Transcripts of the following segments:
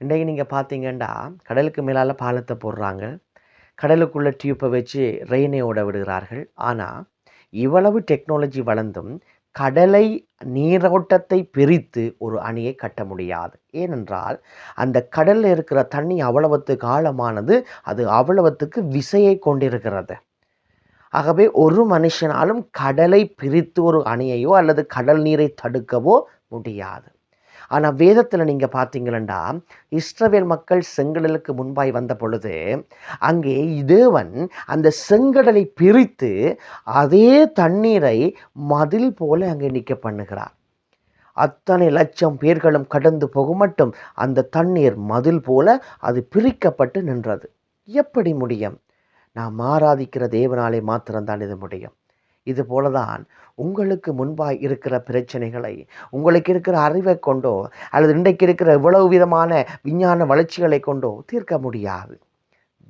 இன்றைக்கு நீங்கள் பார்த்தீங்கன்னா கடலுக்கு மேலால் பாலத்தை போடுறாங்க, கடலுக்குள்ளே டியூப்பை வச்சு ரெயினை ஓட விடுகிறார்கள். ஆனால் இவ்வளவு டெக்னாலஜி வளர்ந்தும் கடலை நீரோட்டத்தை பிரித்து ஒரு அணையை கட்ட முடியாது. ஏனென்றால் அந்த கடலில் இருக்கிற தண்ணி அவ்வளவுத்துக்கு ஆழமானது, அது அவ்வளவுத்துக்கு விசையை கொண்டிருக்கிறது. ஆகவே ஒரு மனுஷனாலும் கடலை பிரித்து ஒரு அணையையோ அல்லது கடல் நீரை தடுக்கவோ முடியாது. ஆனால் வேதத்தில் நீங்கள் பார்த்தீங்களா, இஸ்ரவேல் மக்கள் செங்கடலுக்கு முன்பாய் வந்த பொழுது அங்கே தேவன் அந்த செங்கடலை பிரித்து அதே தண்ணீரை மதில் போல அங்கே நிற்க பண்ணுகிறார். அத்தனை லட்சம் பேர்களும் கடந்து போகும் மட்டும் அந்த தண்ணீர் மதில் போல அது பிரிக்கப்பட்டு நின்றது. எப்படி முடியும்? நாம் ஆராதிக்கிற தேவனாலே மாத்திரம்தான் இது முடியும். இது போலதான் உங்களுக்கு முன்பாய் இருக்கிற பிரச்சனைகளை உங்களுக்கு இருக்கிற அறிவை கொண்டோ அல்லது இன்றைக்கு இருக்கிற இவ்வளவு விதமான விஞ்ஞான வளர்ச்சிகளை கொண்டோ தீர்க்க முடியாது.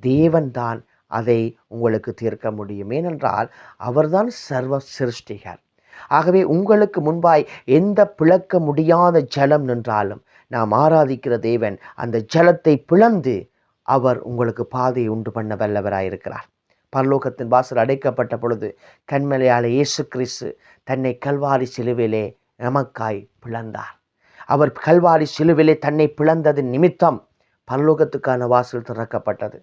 தேவன் தான் அதை உங்களுக்கு தீர்க்க முடியும். ஏனென்றால் அவர்தான் சர்வ சிருஷ்டிகர். ஆகவே உங்களுக்கு முன்பாய் எந்த பிளக்க முடியாத ஜலம் நின்றாலும் நாம் ஆராதிக்கிற தேவன் அந்த ஜலத்தை பிளந்து அவர் உங்களுக்கு பாதையை உண்டு பண்ண வல்லவராயிருக்கிறார். பரலோகத்தின் வாசல் அடைக்கப்பட்ட பொழுது கண்மலையால இயேசு கிறிஸ்து தன்னை கல்வாரி சிலுவிலே நமக்காய் பிளந்தார். அவர் கல்வாரி சிலுவிலே தன்னை பிளந்ததின் நிமித்தம் பரலோகத்துக்கான வாசல் திறக்கப்பட்டது.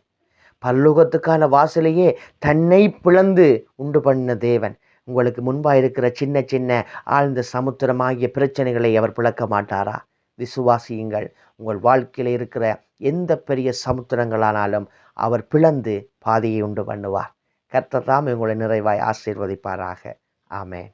பரலோகத்துக்கான வாசலையே தன்னை பிளந்து உண்டு பண்ண தேவன் உங்களுக்கு முன்பாக இருக்கிற சின்ன சின்ன ஆழ்ந்த சமுத்திரமாகிய பிரச்சனைகளை அவர் பிளக்க மாட்டாரா? விசுவாசியுங்கள். உங்கள் வாழ்க்கையில் இருக்கிற எந்த பெரிய சமுத்திரங்களானாலும் அவர் பிளந்து பாதையை உண்டு பண்ணுவார். கர்த்தர் தாமே உங்களை நிறைவாய் ஆசீர்வதிப்பாராக. ஆமென்.